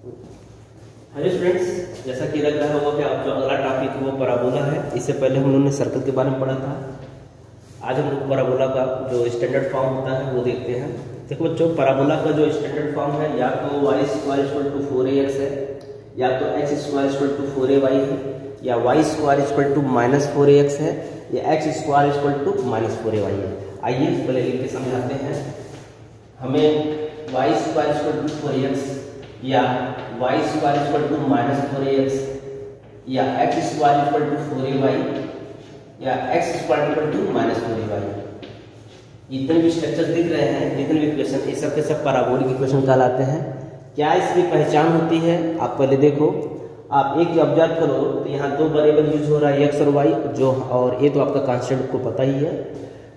Hello students, जैसा कि लग रहा होगा कि आप जो अगला टॉपिक है वो पैराबोला है। इससे पहले हम लोगों ने सर्कल के बारे में पढ़ा था। आज हम लोग पैराबोला का जो स्टैंडर्ड फॉर्म होता है वो देखते हैं। देखो बच्चों, पैराबोला का जो स्टैंडर्ड फॉर्म है या तो y² = 4ax है, या तो x² = 4ay है, या y² = -4ax है, या x² = -4ay है। आइए पहले लिख के समझाते हैं। हमें y² = 4ax या y² = -4ax या x² = 4ay या x² = -4ay, जितने भी स्ट्रक्चर दिख रहे हैं, जितने भी इक्वेशन, ये सब के सब पैराबोलिक इक्वेशन कहलाते हैं। क्या इसकी पहचान होती है? आप पहले देखो, आप एक ऑब्जर्व करो तो यहाँ दो वेरिएबल यूज हो रहा है, x और y, जो और ये तो आपका कांस्टेंट को पता ही है।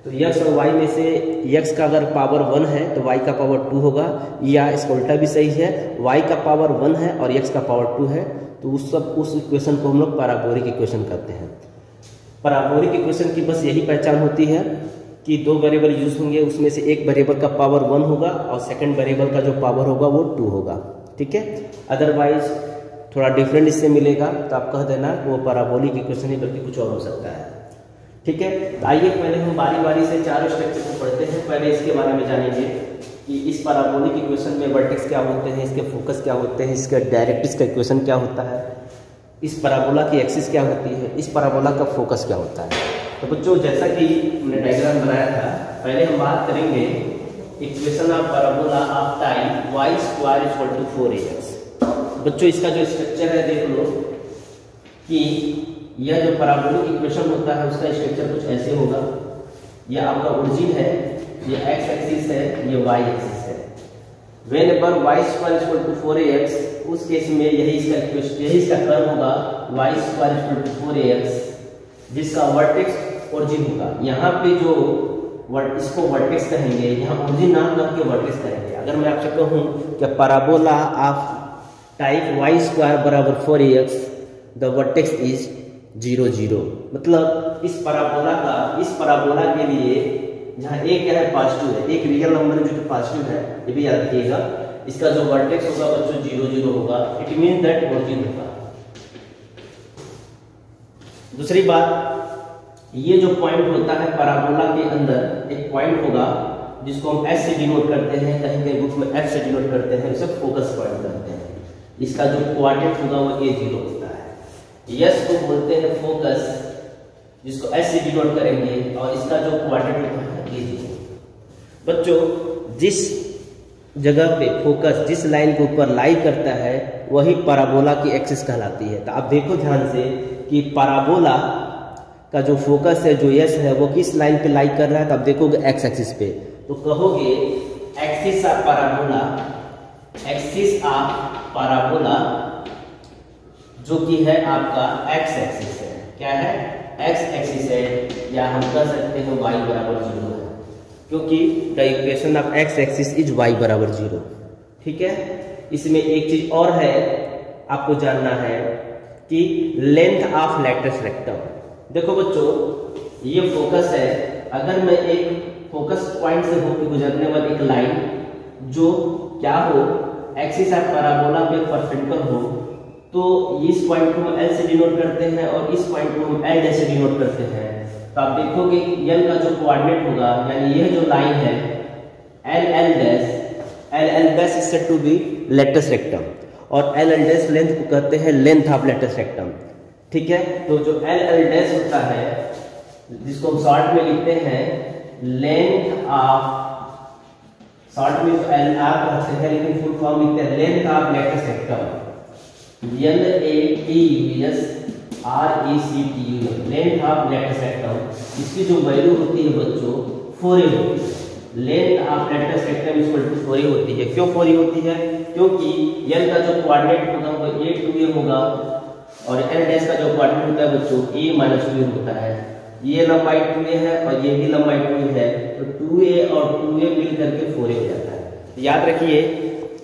तो x और y में से x का अगर पावर 1 है तो y का पावर 2 होगा, या इसका उल्टा भी सही है, y का पावर 1 है और x का पावर 2 है, तो उस इक्वेशन को हम लोग पैराबोलिक इक्वेशन कहते हैं। पैराबोलिक इक्वेशन की बस यही पहचान होती है कि दो वेरिएबल यूज होंगे, उसमें से एक वेरिएबल का पावर 1 होगा और सेकंड वेरिएबल का जो पावर होगा वो 2 होगा। ठीक है, अदरवाइज थोड़ा डिफरेंट इससे मिलेगा तो आप कह देना वो पैराबोलिक इक्वेशन ही, बल्कि कुछ और हो सकता है। ठीक है, तो आइए पहले हम बारी बारी से चारों स्ट्रक्चर को पढ़ते हैं। पहले इसके बारे में जानेंगे कि इस पैराबोलिक इक्वेशन में वर्टेक्स क्या होते हैं, इसके फोकस क्या होते हैं, इसका डायरेक्ट्रिक्स का इक्वेशन क्या होता है, इस पैराबोला की एक्सिस क्या होती है, इस पैराबोला का फोकस क्या होता है। तो बच्चों, जैसा कि हमने डायग्राम बनाया था, पहले हम बात करेंगे equation of parabola of type y² = 4ax। बच्चों, इसका जो स्ट्रक्चर है देख लो कि यह जो पैराबोलिक इक्वेशन होता है उसका स्ट्रक्चर कुछ ऐसे होगा। यह आपका ओरिजिन है, ये x एक्सिस है, ये y एक्सिस है। व्हेनेवर y² = 4ax, उस केस में यही इसका कर्व होगा y² = 4ax, जिसका वर्टेक्स ओरिजिन होगा। यहाँ पे जो इसको वर्टेक्स कहेंगे, यहाँ ओरिजिन नाम करके वर्टेक्स कहेंगे। अगर मैं आपसे कहूँ कि parabola of type y² = 4ax, the vertex is 0 0, मतलब इस पैराबोला के लिए जहाँ a क्या है, पॉजिटिव है, एक रियल नंबर जो कि पॉजिटिव है, ये भी याद रखिएगा। इसका जो वर्टेक्स होगा बच्चों 0 0 होगा, इट मीन दैट ओरिजिन होगा। दूसरी बात, ये जो पॉइंट होता है पैराबोला के अंदर एक पॉइंट होगा जिसको हम S से डिनोट करते हैं, कहीं कहीं बुक में F से डिनोट करते हैं, इसे फोकस पॉइंट कहते हैं। इसका जो कोऑर्डिनेट होगा वो A0 होता है। S को बोलते हैं फोकस, जिसको S से डिनोट करेंगे, और इसका जो कोऑर्डिनेट होता है A0। बच्चों, जिस जगह पे फोकस जिस लाइन के ऊपर लाई करता है वही पैराबोला की एक्सिस कहलाती है। तो आप देखो ध्यान से कि पैराबोला का जो फोकस है, जो S है, वो किस लाइन पे लाई कर रहा है। तो आप देखोगे x एक्सिस पे, तो कहोगे एक्सिस ऑफ पैराबोला जो कि है आपका x एक्सिस है। क्या है? x एक्सिस है, या हम कह सकते हैं y = 0 है, क्योंकि the equation of x axis is y = 0। ठीक है, इसमें एक चीज और है आपको जानना है कि लेंथ ऑफ लेटस रेक्टम। देखो बच्चों, ये फोकस है। अगर मैं एक फोकस पॉइंट से होकर गुजरने वाली एक लाइन जो क्या हो, एक्सिस ऑफ पैराबोला पे परपेंडिकुलर हो, तो इस पॉइंट को L से डिनोट करते हैं और इस पॉइंट को हम L से डिनोट करते हैं। तो आप देखोगे L का जो कोऑर्डिनेट होगा, यानी यह जो लाइन है LL' is said to be latus rectum, और LL' लेंथ को कहते हैं लेंथ ऑफ लेटस रेक्टम। ठीक है, तो जो LL' होता है, जिसको हम शॉर्ट में लिखते हैं लेंथ ऑफ, शॉर्ट में तो LR कहते हैं, लेकिन फुल फॉर्म लिखते हैं length of latus rectum, LATUS length of latus rectum. इसकी जो वैल्यू होती है बच्चों 4a होती है। Length of latus rectum = 4a होती है। क्यों 4a होती है? क्योंकि L का जो कोऑर्डिनेट होगा वो A2a होगा, और L' का जो कोऑर्डिनेट होता है बच्चों A-2a होता है। ये लंबाई 2a है और ये भी लंबाई 2a है, तो 2a और 2a मिल करके 4a हो जाता है। याद रखिए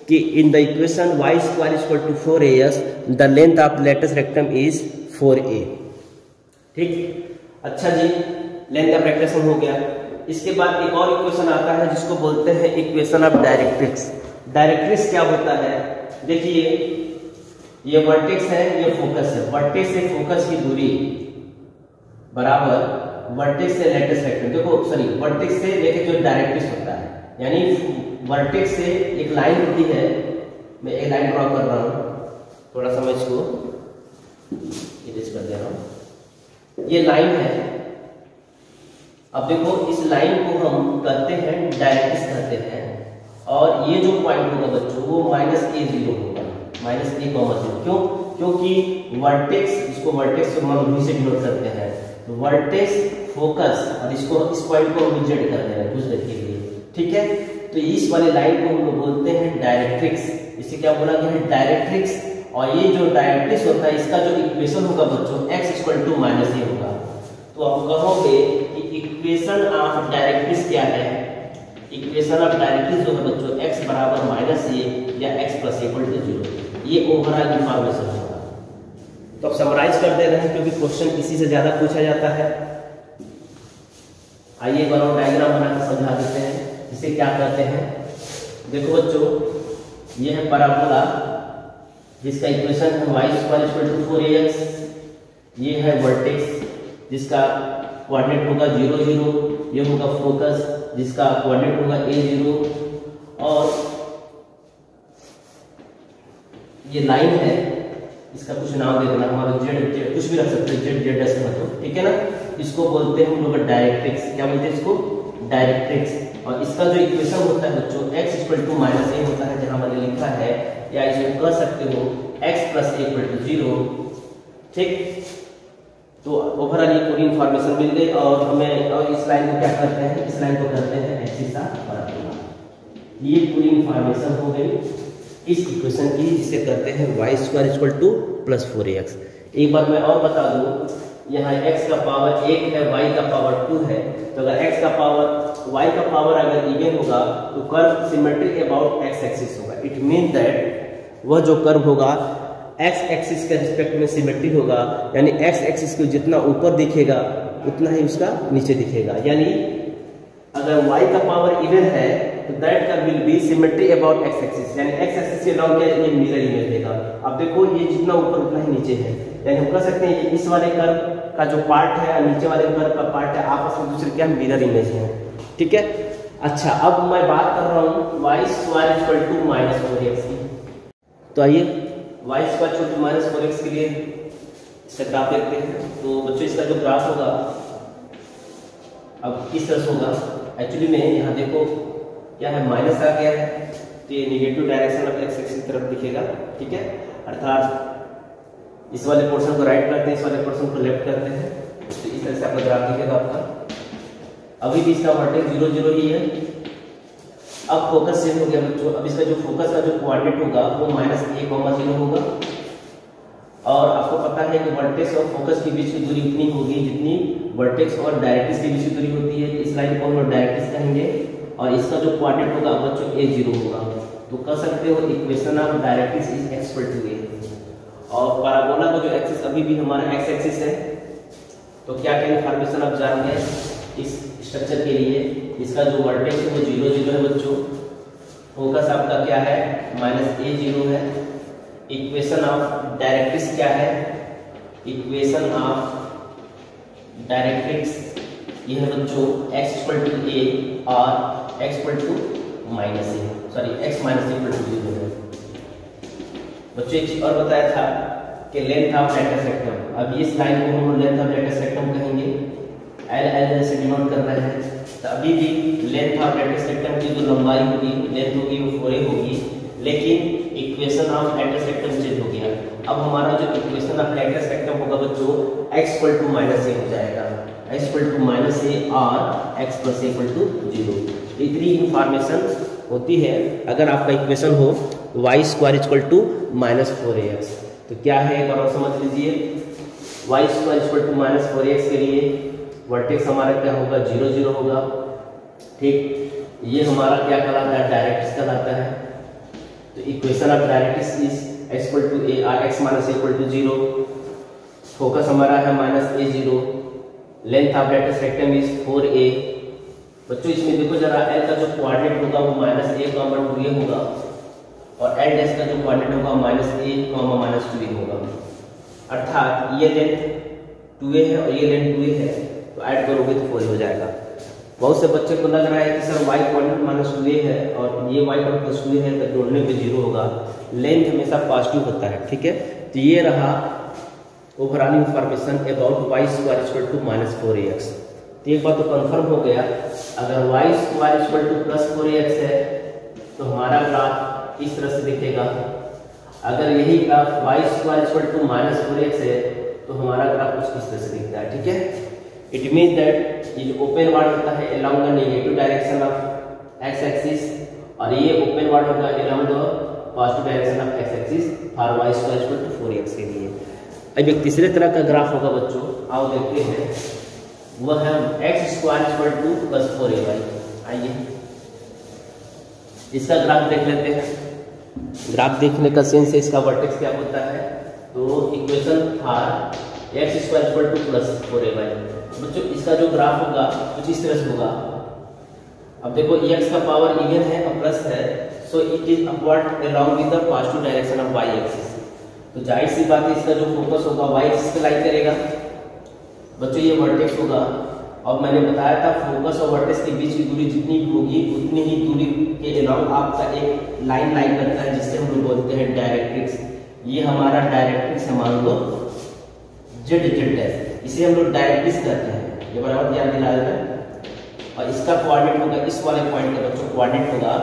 कि in the equation y² = 4ax, the length of latus rectum is 4a। ठीक, अच्छा जी, लेंथ ऑफ रेक्टेंगल हो गया। इसके बाद एक और इक्वेशन आता है जिसको बोलते हैं इक्वेशन ऑफ डायरेक्ट्रिक्स। डायरेक्ट्रिक्स क्या होता है, देखिए ये वर्टेक्स है, ये फोकस है, वर्टेक्स से फोकस की दूरी बराबर वर्टेक्स से लेटेस्ट रेक्टेंगल, देखो सॉरी वर्टेक्स से लेके जो डायरेक्ट्रिक्स होता है, यानी वर्टेक्स से एक लाइन होती है, मैं एक लाइन ड्रॉ कर रहा हूं, थोड़ा सा मैं इसको इरेज कर दे रहा हूं, ये लाइन है। अब देखो इस लाइन को हम कहते हैं डायरेक्ट्रिक्स कहते हैं, और ये जो पॉइंट होगा बच्चों वो -a0 होगा, -a,0। क्यों? क्योंकि वर्टेक्स, इसको वर्टेक्स हम v से डिनोट करते हैं, तो वर्टेक्स फोकस, और इसको इस पॉइंट को हम जेड कर दे रहे हैं कुछ देर के लिए, ठीक है। तो इस वाले लाइन को हम लोग बोलते हैं डायरेक्ट्रिक्स, इसे क्या बोला गया है, डायरेक्ट्रिक्स। और ये जो डायरेक्ट्रिक्स होता है इसका जो इक्वेशन होगा बच्चों x = -a होगा। तो आप कहोगे कि इक्वेशन ऑफ डायरेक्ट्रिक्स क्या है, इक्वेशन ऑफ डायरेक्ट्रिक्स जो है बच्चों x = -a या x + a = 0, ये ओवरऑल इंफॉर्मेशन होगा। तो अब समराइज कर दे रहे हैं क्योंकि क्वेश्चन इसी से ज्यादा पूछा जाता है। आइए एक बार और डायग्राम बनाकर समझा देते हैं, इसे क्या कहते हैं। देखो बच्चों ये है पैराबोला जिसका इक्वेशन है y² = 4ax, ये है वर्टेक्स जिसका कोऑर्डिनेट होगा 0 0, ये होगा फोकस जिसका कोऑर्डिनेट होगा a0, और ये लाइन है, इसका कुछ नाम दे देना, हमारा जेड कुछ भी रख सकते हैं, जेड जेड मतलब, ठीक है ना। इसको बोलते हैं हम लोग डायरेक्ट्रिक्स, क्या बोलते हैं इसको, डायरेक्ट्रिक्स। और इसका जो इक्वेशन होता है बच्चों x = -a होता है, जहां मैंने लिखा है, या इसको कह सकते हो x + a = 0, ठीक। तो ओवरऑल ये पूरी इंफॉर्मेशन मिल गई, और हमें और इस लाइन को क्या करते हैं, इस लाइन को करते हैं एक्सिस ऑफ पैराबोला। ये पूरी इंफॉर्मेशन हो गई इस इक्वेशन की, जिसे कहते हैं y² = +4ax। एक बार मैं और बता दूं, यहाँ x का पावर 1 है, y का पावर 2 है, तो अगर x का पावर y का पावर अगर इवन होगा तो curve symmetric about x axis होगा। इट मीन दैट वह जो कर्व होगा x एक्सिस के रिस्पेक्ट में सिमेट्रिक होगा, यानी x एक्सिस को जितना ऊपर दिखेगा उतना ही उसका नीचे दिखेगा। यानी अगर y का पावर इवन है तो that curve will be symmetry about x axis, यानी x एक्सिस के अराउंड क्या ये मिरर इमेज देगा। अब देखो ये जितना ऊपर उतना ही नीचे है, यानी हम कह सकते हैं कि इस वाले कर्व का जो पार्ट है और नीचे वाले कर्व का पार्ट है आपस में दूसरे क्या मिरर इमेज है, ठीक है। अच्छा अब मैं बात कर रहा हूँ y² = -4x की। तो आइए y² = -4x के लिए इसका ग्राफ देखते हैं। तो बच्चों इसका जो ग्राफ होगा अब किस तरह से होगा, एक्चुअली में यहाँ देखो क्या है, माइनस आ गया है, तो ये negative direction of x axis की तरफ दिखेगा, ठीक है। अर्थात इस वाले पोर्शन को राइट करते हैं, इस वाले पोर्शन को लेफ्ट करते हैं, तो इस तरह से आपका ग्राफ दिखेगा आपका। अभी भी इसका वर्टेक्स 0 0 ही है। अब फोकस चेंज हो गया बच्चों, अब इसका जो फोकस का जो कोऑर्डिनेट होगा वो -a,0 होगा, और आपको पता है कि वर्टेक्स और फोकस के बीच की दूरी उतनी होगी जितनी वर्टेक्स और डायरेक्ट्रिक्स के बीच की दूरी होती है। इस लाइन को हम लोग डायरेक्ट्रिक्स कहेंगे, और इसका जो कोऑर्डिनेट होगा बच्चों a0 होगा। तो कह सकते हो equation of directrix is x = a। और पैराबोला का जो एक्सिस अभी भी हमारा x एक्सिस है, तो क्या क्या इंफॉर्मेशन आप जान गए इस स्ट्रक्चर के लिए। इसका जो वर्टेक्स है वो 0 0 है बच्चों, फोकस आपका क्या है -a0 है। इक्वेशन ऑफ डायरेक्ट्रिक्स क्या है, इक्वेशन ऑफ डायरेक्ट्रिक्स ये है बच्चों x = a और x = -a, sorry x - a = 0 है। बच्चों एक चीज और बताया था कि लेंथ ऑफ लेटेस्ट रेक्टम, अब इस लाइन को हम लेंथ ऑफ लेटेस्ट रेक्टम कहेंगे, L से डिनोट कर रहे हैं। तो अभी भी लेंथ ऑफ लेटेस्ट रेक्टम की जो लंबाई होगी, लेंथ होगी वो 4a होगी, लेकिन equation of latus rectum change हो गया। अब हमारा जो इक्वेशन ऑफ लेटेस्ट रेक्टम होगा बच्चों x = -a हो जाएगा, x = -a और x + a = 0। इतनी इंफॉर्मेशन होती है अगर आपका इक्वेशन हो y² = -4ax। तो क्या है एक बार और समझ लीजिए, y² = -4ax के लिए वर्टेक्स हमारा क्या होगा 0 0 होगा, ठीक। ये हमारा क्या कहलाता है, डायरेक्ट्रिक्स कहलाता है। तो equation of directrix is x = a और x - a = 0। फोकस हमारा है -a0, length of latus rectum is 4a। बच्चों इसमें देखो जरा L का जो कोऑर्डिनेट होगा वो -a, 2a होगा, और एल डैश का जो कोऑर्डिनेट होगा -a, -2a होगा। अर्थात ये लेंथ 2a है और ये लेंथ 2a है, तो ऐड करोगे तो 4a हो जाएगा। बहुत से बच्चे को लग रहा है कि सर y कोऑर्डिनेट -2a है और ये y कोऑर्डिनेट +2a है, तो जोड़ने पे 0 होगा। लेंथ हमेशा पॉजिटिव होता है, ठीक है। तो ये रहा overall information about y square equal to -4ax। तो एक बात तो कंफर्म हो गया, अगर y square equal to +4ax है तो हमारा ग्राफ इस तरह से दिखेगा। अगर यही graph y square equal to -4ax है तो हमारा ग्राफ कुछ इस तरह से दिखता है, ठीक है। इट मीन्स दैट ये जो ओपन वार्ड होता है along the negative direction of x axis, और ये ओपन वार्ड होगा along the positive direction of x axis for y square equal to 4ax के लिए। अब एक तीसरे तरह का ग्राफ होगा बच्चों, आओ देखते हैं, वह है x square equal to +4ay। आइए इसका ग्राफ देख लेते हैं। ग्राफ देखने का सेंस है इसका वर्टेक्स क्या होता है, तो equation for x square equal to +4ay। बच्चों इसका जो ग्राफ होगा कुछ इस तरह से होगा। अब देखो x का पावर इवन है और प्लस है, so it is upward along with the positive direction of y axis. तो जाहिर सी बात है इसका जो फोकस होगा y एक्सिस पे लाई करेगा। बच्चों ये वर्टेक्स होगा, और मैंने बताया था फोकस और वर्टेक्स के बीच की दूरी जितनी होगी उतनी ही दूरी के अलाउंग आपका एक लाइन करता है, जिससे हम लोग बोलते हैं डायरेक्ट्रिक्स। ये हमारा डायरेक्ट्रिक्स है, मान लो जेड डैश, इसे हम लोग डायरेक्ट्रिक्स कहते हैं। ये बराबर ध्यान दिला देना। और इसका कोऑर्डिनेट होगा, इस वाले पॉइंट का बच्चों कोऑर्डिनेट होगा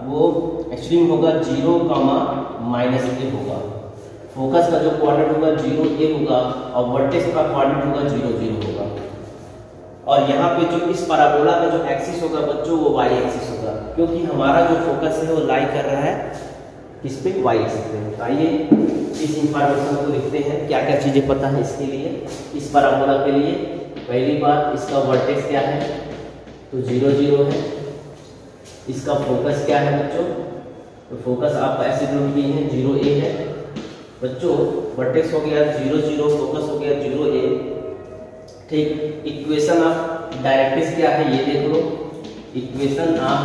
वो एक्चुअली में होगा 0, -a होगा। फोकस का जो कोऑर्डिनेट होगा 0a होगा और वर्टेक्स का कोऑर्डिनेट होगा 0, 0 होगा। और यहाँ पे जो इस पैराबोला का जो एक्सिस होगा बच्चों वो y एक्सिस होगा, क्योंकि हमारा जो फोकस है वो लाई कर रहा है किस पे, y एक्सिस पे। तो आइए इस इंफॉर्मेशन को लिखते हैं, क्या क्या चीजें पता है इसके लिए, इस पैराबोला के लिए। पहली बात, इसका वर्टेक्स क्या है, तो 0, 0 है। इसका फोकस क्या है बच्चों, तो फोकस आपका ऐसे ड्रॉ किए हैं 0a है। बच्चों वर्टेक्स हो गया 0, 0, फोकस हो गया 0a, ठीक। इक्वेशन ऑफ डायरेक्ट्रिक्स क्या है ये देख लो, इक्वेशन ऑफ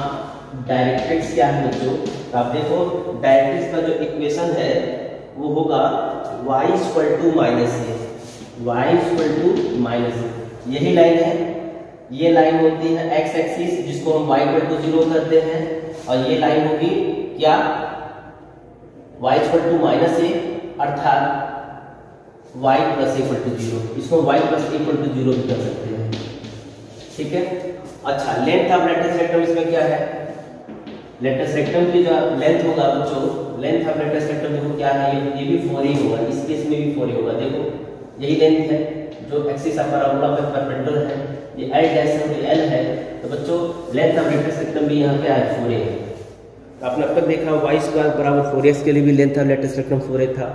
डायरेक्ट्रिक्स क्या है बच्चों, तो आप देखो डायरेक्ट्रिक्स का जो इक्वेशन है वो होगा y इक्वल टू -a। यही लाइन है, ये लाइन होती है x एक्सिस जिसको हम y इक्वल टू 0 करते हैं, और ये लाइन होगी क्या, y इक्वल टू -a, अर्थात y प्लस इक्वल टू 0। इसको y प्लस इक्वल टू 0 भी कर सकते हैं, ठीक है। अच्छा, लेंथ ऑफ लेटस रेक्टम इसमें क्या है, लेटस रेक्टम की जो लेंथ होगा बच्चों, लेंथ ऑफ लेटस रेक्टम देखो क्या है, ये भी 4a होगा, इस केस में भी 4a होगा। देखो यही लेंथ है जो एक्सिस ऑफ पैराबोला पे परपेंडिकुलर है, ये l डैश है, ये l है। तो बच्चों लेंथ ऑफ लेटस रेक्टम भी यहाँ क्या है, 4a है। आपने अब तक देखा y स्क्वायर बराबर 4x के लिए भी length of latus rectum 4a था,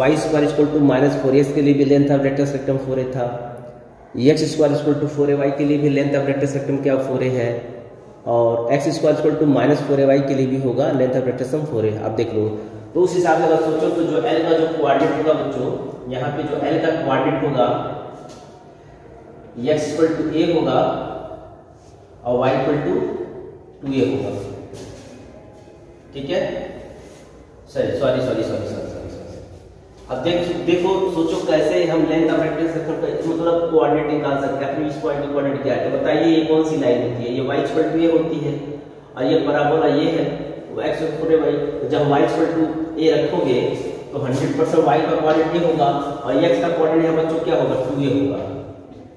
y square equal to -4x के लिए भी length of latus rectum 4a था, x square equal to 4ay के लिए भी लेंथ ऑफ लेटस रेक्टम क्या 4a है, और x square equal to -4ay के लिए भी होगा length of latus rectum 4a। आप देख लो, तो उस हिसाब से अगर सोचो तो जो l का जो कोऑर्डिनेट होगा बच्चों, यहाँ पे जो l का कोऑर्डिनेट होगा x इक्वल टू a होगा और y इक्वल टू 2a होगा, ठीक है। सॉरी। अब देखो सोचो कैसे हम लेंथ ऑफ रेक्टेंगल सेक्शन का मतलब कोऑर्डिनेट निकाल सकते हैं। अपने इस पॉइंट का कोऑर्डिनेट क्या है, तो बताइए ये कौन सी लाइन होती है, ये y इक्वल टू a होती है, और ये पैराबोला ये है वो x इक्वल टू y। जब y इक्वल टू a रखोगे तो 100% y का कोऑर्डिनेट ये होगा, और x का कोऑर्डिनेट यहाँ बच्चों क्या होगा, 2a होगा।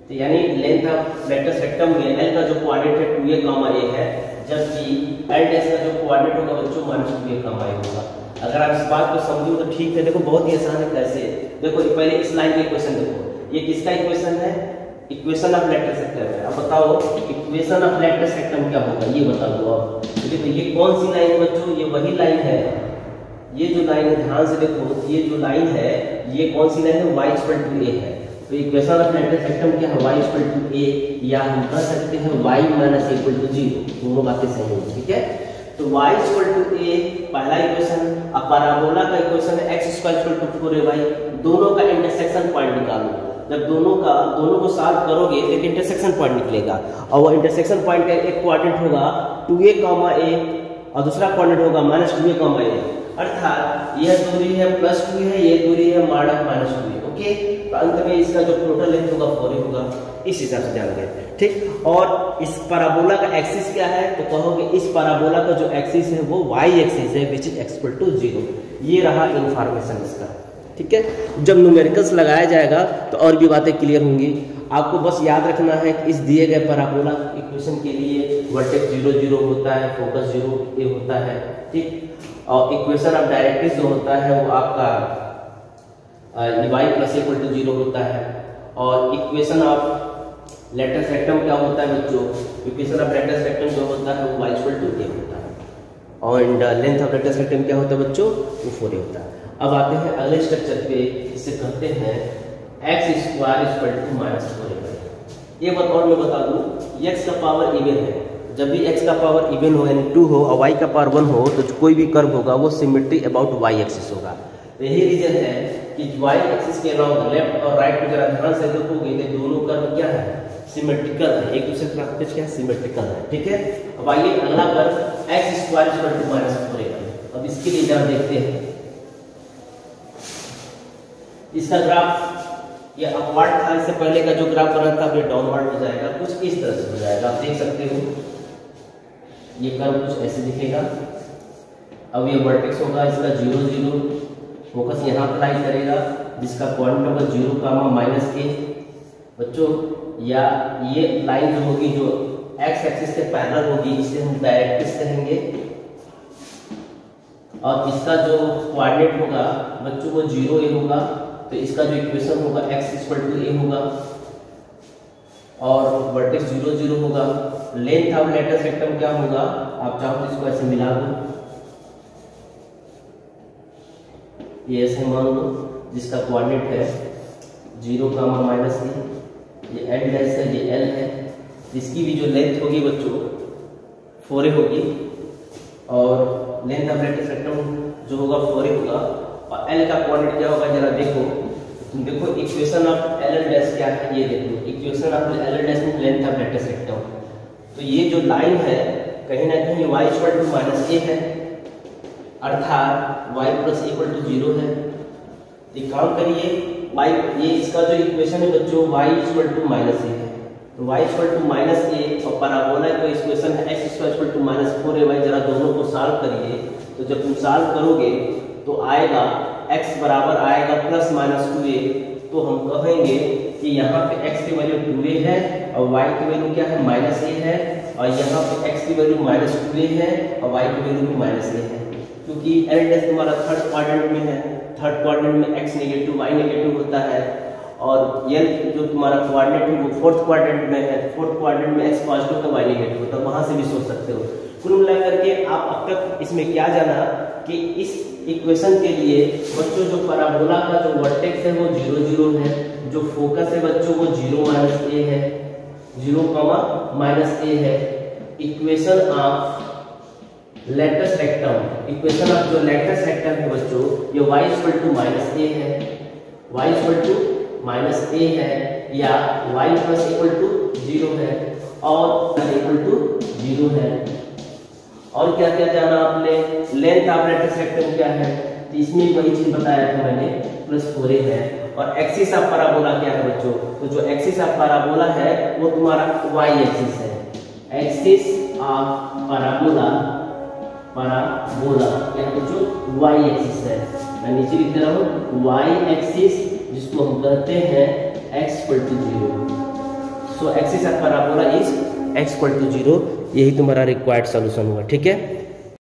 तो यानी लेंथ ऑफ लेटस रेक्टम में l का जो कोऑर्डिनेट है 2a, a है, जबकि l डैश का जो कोऑर्डिनेट होगा बच्चों -2a, a होगा। अगर आप इस बात को समझो तो ठीक है। देखो बहुत ही आसान है, कैसे, देखो पहले इस लाइन का इक्वेशन देखो, ये किसका इक्वेशन है, इक्वेशन ऑफ लेटस रेक्टम है। अब बताओ इक्वेशन ऑफ लेटस रेक्टम क्या होगा, ये बता दो आप। तो देखो ये कौन सी लाइन है बच्चों, ये वही लाइन है, ये जो लाइन है ध्यान से देखो, ये जो लाइन है ये कौन सी लाइन है, y इक्वल टू a है। तो इक्वेशन ऑफ लेटस रेक्टम क्या है, y इक्वल टू a, या हम कह सकते हैं y माइनस इक्वल टू 0, दोनों बातें सही है, ठीक है। तो y इक्वल टू a पहला इक्वेशन, अब पैराबोला का इक्वेशन है x square equal to 4ay। दोनों का इंटरसेक्शन पॉइंट निकालो, जब दोनों को सॉल्व करोगे तो एक इंटरसेक्शन पॉइंट निकलेगा, और वो इंटरसेक्शन पॉइंट का एक कोऑर्डिनेट होगा 2a, a और दूसरा कोऑर्डिनेट होगा -2a, अर्थात यह दूरी है +2 है, ये दूरी है -2 है। ओके, तो अंत में इसका जो टोटल लेंथ होगा 4 होगा, इस हिसाब से ध्यान दें। ठीक, और इस पैराबोला का एक्सिस क्या है, तो कहोगे इस पैराबोला का जो एक्सिस है वो y एक्सिस है, विच इज x=0। ये रहा इंफॉर्मेशन इसका। ठीक है, जब न्यूमेरिकल्स लगाया जाएगा तो और भी बातें क्लियर होंगी। आपको बस याद रखना है कि इस दिए गए पैराबोला इक्वेशन के लिए वर्टेक्स 0 0 होता है, फोकस 0 a होता है। ठीक, और इक्वेशन ऑफ डायरेक्ट्रिक्स जो होता है वो आपका y + 0 होता है। और इक्वेशन ऑफ लेटस रेक्टम क्या होता है बच्चों, इक्वेशन ऑफ लेटस रेक्टम जो होता है वो y = a होता है। और लेंथ ऑफ लेटस रेक्टम क्या होता है बच्चों, वो 4 होता है। अब आते हैं अगले स्ट्रक्चर पे, इसे कहते हैं x² = -4a। ये बात और मैं बता दूं, x का पावर इवन है, जब भी x का पावर इवन हो यानी 2 हो और y का पावर 1 हो तो कोई भी कर्व होगा वो सिमेट्री अबाउट y एक्सिस होगा। तो यही रीजन है कि y एक्सिस के अलावा लेफ्ट और राइट को जरा ध्यान से देखोगे तो दोनों कर्व क्या है, सिमेट्रिकल है, एक दूसरे के क्या सिमेट्रिकल है। ठीक है, अब आइए अगला कर्व x² = -4a। अब इसके लिए जरा देखते हैं, इसका ग्राफ ये अपवर्ड था, इससे पहले का जो ग्राफ बना था ये डाउनवर्ड हो जाएगा, कुछ इस तरह से हो जाएगा। आप देख सकते हो ये कर्व कुछ ऐसे दिखेगा। अब ये वर्टेक्स होगा इसका 0 0, फोकस यहाँ अप्लाई करेगा जिसका कोऑर्डिनेट होगा 0, -a। बच्चों या ये लाइन जो होगी जो x एक्सिस के पैरेलल होगी इसे हम डायरेक्ट्रिक्स कहेंगे। और इसका जो कोऑर्डिनेट होगा बच्चों वो 0 a होगा, तो इसका जो इक्वेशन होगा x = a होगा और वर्टेक्स 0 0 होगा। लेंथ ऑफ लेटस रेक्टम क्या होगा, आप चाहो तो इसको ऐसे मिला दो, ये ऐसे मान लो जिसका कोऑर्डिनेट है 0, -a, ये l डैश है, ये l है। इसकी भी जो लेंथ होगी बच्चों 4a होगी और लेंथ ऑफ लेटस रेक्टम जो होगा 4a होगा। और l का कोऑर्डिनेट क्या होगा जरा देखो, तुम देखो इक्वेशन ऑफ एल डैश क्या है, ये देखो इक्वेशन ऑफ एल डैश में लेंथ ऑफ लेटस रेक्टम। तो ये जो लाइन है कहीं ना कहीं y = -a है, अर्थात y + a = 0 है। एक काम करिए, y ये इसका जो इक्वेशन है बच्चों y = -a है, तो y = -a और पैराबोला का इक्वेशन है x² = -4a। जरा दोनों को सॉल्व करिए, तो जब तुम सॉल्व करोगे तो आएगा x बराबर आएगा +-2a। तो हम कहेंगे कि यहाँ पे x की वैल्यू 2a है और y की वैल्यू क्या है -a है, और यहाँ पे x की वैल्यू -2a है और y की वैल्यू भी -a है। क्योंकि l डैश तुम्हारा थर्ड क्वाड्रेंट में है, थर्ड क्वाड्रेंट में x नेगेटिव y नेगेटिव होता है, और l जो तुम्हारा क्वाड्रेंट है वो फोर्थ क्वाड्रेंट में है, फोर्थ क्वाड्रेंट में x पॉजिटिव तो y नेगेटिव होता है, वहां से भी सोच सकते हो। कुल मिलाकर के आप अब तक इसमें क्या जाना कि इस इक्वेशन के लिए बच्चों जो पैराबोला का जो वर्टेक्स है वो 0 0 है, जो फोकस है बच्चों वो 0 -a है, 0, -a है। Equation of latus rectum, equation of जो लेटस रेक्टम है बच्चों ये y = -a है, y = -a है या y + a = 0 है और a = 0 है। और क्या क्या जाना आपने, लेंथ ऑफ लेटस रेक्टम क्या है, तो इसमें वही चीज बताया था मैंने +4a है। और एक्सिस ऑफ पैराबोला क्या है बच्चों, तो जो एक्सिस ऑफ पैराबोला है वो तुम्हारा y एक्सिस है, एक्सिस ऑफ पैराबोला क्या बच्चों y एक्सिस है। मैं नीचे लिख दे रहा हूँ y एक्सिस जिसको हम कहते हैं x = 0। So axis of parabola is x = 0। यही तुम्हारा रिक्वायर्ड सॉल्यूशन हुआ। ठीक है।